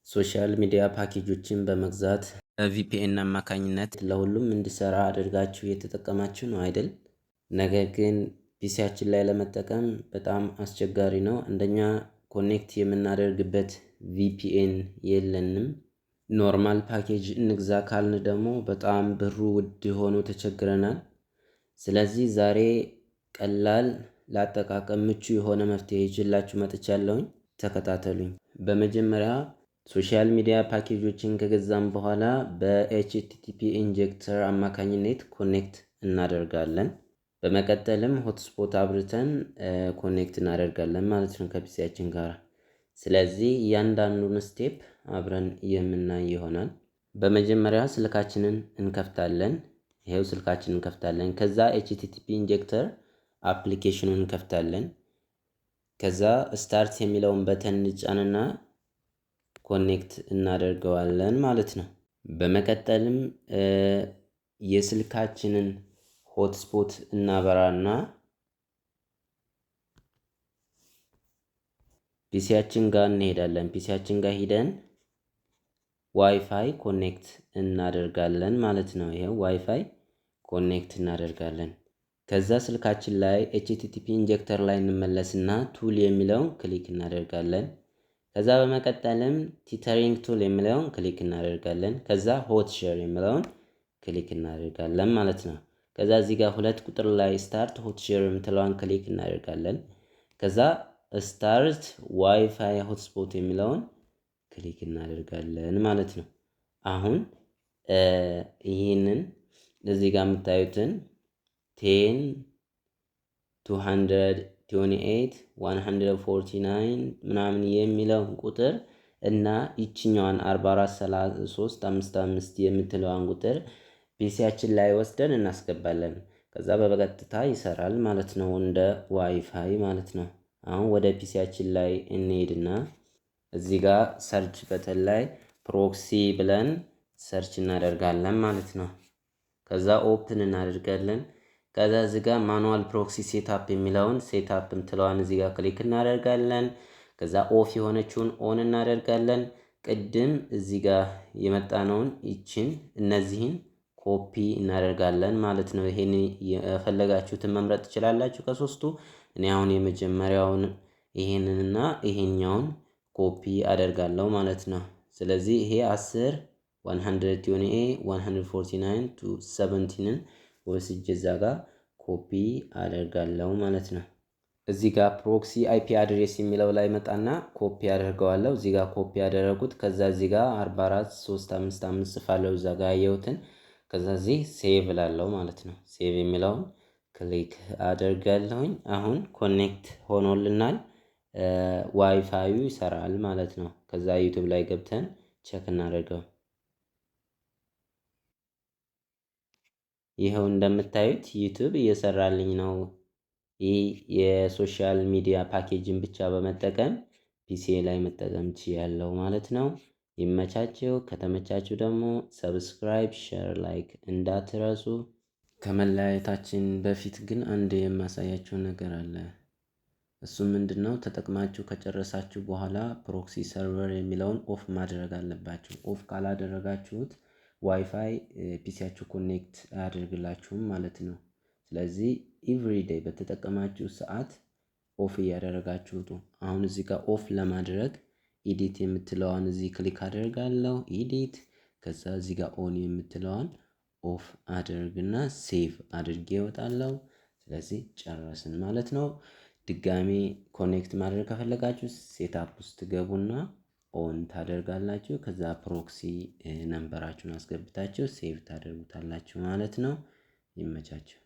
ሶሻል ሚዲያ ፓኬጆችን በመግዛት በቪፒኤን አማካኝነት ለሁሉም እንዲሰራ አድርጋችሁ እየተጠቀማችሁ ነው አይደል? ነገር ግን ፒሲያችን ላይ ለመጠቀም በጣም አስቸጋሪ ነው። አንደኛ ኮኔክት የምናደርግበት ቪፒኤን የለንም። ኖርማል ፓኬጅ እንግዛ ካልን ደግሞ በጣም ብሩ ውድ ሆኖ ተቸግረናል። ስለዚህ ዛሬ ቀላል ለአጠቃቀም ምቹ የሆነ መፍትሄ ይዤላችሁ መጥቻለሁኝ። ተከታተሉኝ። በመጀመሪያ ሶሻል ሚዲያ ፓኬጆችን ከገዛም በኋላ በኤችቲቲፒ ኢንጀክተር አማካኝነት ኮኔክት እናደርጋለን። በመቀጠልም ሆትስፖት አብርተን ኮኔክት እናደርጋለን ማለት ነው ከፒሲያችን ጋር። ስለዚህ እያንዳንዱን ስቴፕ አብረን የምናይ ይሆናል። በመጀመሪያ ስልካችንን እንከፍታለን። ይሄው ስልካችንን እንከፍታለን። ከዛ ኤችቲቲፒ ኢንጀክተር አፕሊኬሽኑን እንከፍታለን። ከዛ ስታርት የሚለውን በተን እንጫንና ኮኔክት እናደርገዋለን ማለት ነው። በመቀጠልም የስልካችንን ሆትስፖት እናበራና ፒሲያችን ጋር እንሄዳለን። ፒሲያችን ጋር ሂደን ዋይፋይ ኮኔክት እናደርጋለን ማለት ነው። ይሄው ዋይፋይ ኮኔክት እናደርጋለን። ከዛ ስልካችን ላይ ኤችቲቲፒ ኢንጀክተር ላይ እንመለስና ቱል የሚለውን ክሊክ እናደርጋለን። ከዛ በመቀጠልም ቲተሪንግ ቱል የሚለውን ክሊክ እናደርጋለን። ከዛ ሆት ሼር የሚለውን ክሊክ እናደርጋለን ማለት ነው። ከዛ እዚህ ጋር 2 ቁጥር ላይ ስታርት ሆት ሼር የምትለውን ክሊክ እናደርጋለን። ከዛ ስታርት ዋይፋይ ሆትስፖት የሚለውን ክሊክ እናደርጋለን ማለት ነው። አሁን ይህንን እዚህ ጋር የምታዩትን 10 228 149 ምናምን የሚለውን ቁጥር እና ይችኛዋን 443355 የምትለዋን ቁጥር ፒሲያችን ላይ ወስደን እናስገባለን። ከዛ በቀጥታ ይሰራል ማለት ነው፣ እንደ ዋይፋይ ማለት ነው። አሁን ወደ ፒሲያችን ላይ እንሄድና እዚህ ጋር ሰርች በተን ላይ ፕሮክሲ ብለን ሰርች እናደርጋለን ማለት ነው። ከዛ ኦፕን እናደርጋለን። ከዛ እዚህ ጋር ማኑዋል ፕሮክሲ ሴትአፕ የሚለውን ሴትአፕ የምትለዋን እዚህ ጋር ክሊክ እናደርጋለን። ከዛ ኦፍ የሆነችውን ኦን እናደርጋለን። ቅድም እዚህ ጋር የመጣነውን እነዚህን ኮፒ እናደርጋለን ማለት ነው። ይሄን የፈለጋችሁትን መምረጥ ትችላላችሁ ከሶስቱ። እኔ አሁን የመጀመሪያውን ይሄንንና ይሄኛውን ኮፒ አደርጋለሁ ማለት ነው። ስለዚህ ይሄ 10 128 149 to 17ን ወስጄ እዛ ጋር ኮፒ አደርጋለሁ ማለት ነው። እዚህ ጋር ፕሮክሲ አይፒ አድሬስ የሚለው ላይ መጣና ኮፒ አደርገዋለሁ። እዚህ ጋር ኮፒ ያደረጉት ከዛ እዚህ ጋር 44355 ጽፋለሁ እዛ ጋር ያየሁትን። ከዛ እዚህ ሴቭ እላለሁ ማለት ነው። ሴቭ የሚለውን ክሊክ አደርጋለሁኝ። አሁን ኮኔክት ሆኖልናል። ዋይፋዩ ይሰራል ማለት ነው። ከዛ ዩቲዩብ ላይ ገብተን ቼክ እናደርገው። ይኸው እንደምታዩት ዩቲዩብ እየሰራልኝ ነው። ይህ የሶሻል ሚዲያ ፓኬጅን ብቻ በመጠቀም ፒሲ ላይ መጠቀም ችያለሁ ማለት ነው። ይመቻችሁ። ከተመቻችሁ ደግሞ ሰብስክራይብ፣ ሼር፣ ላይክ እንዳትረሱ። ከመለያየታችን በፊት ግን አንድ የማሳያችሁ ነገር አለ። እሱ ምንድነው? ተጠቅማችሁ ከጨረሳችሁ በኋላ ፕሮክሲ ሰርቨር የሚለውን ኦፍ ማድረግ አለባችሁ። ኦፍ ካላደረጋችሁት ዋይፋይ ፒሲያችሁ ኮኔክት አያደርግላችሁም ማለት ነው። ስለዚህ ኤቭሪዴይ በተጠቀማችሁ ሰዓት ኦፍ እያደረጋችሁት። አሁን እዚህ ጋር ኦፍ ለማድረግ ኢዲት የምትለዋን እዚህ ክሊክ አደርጋለሁ። ኢዲት። ከዛ እዚህ ጋር ኦን የምትለዋን ኦፍ አድርግና ሴቭ አድርጌ እወጣለሁ። ስለዚህ ጨረስን ማለት ነው። ድጋሚ ኮኔክት ማድረግ ከፈለጋችሁ ሴትአፕ ውስጥ ገቡና ኦን ታደርጋላችሁ። ከዛ ፕሮክሲ ነምበራችሁን አስገብታችሁ ሴቭ ታደርጉታላችሁ ማለት ነው። ይመቻችሁ።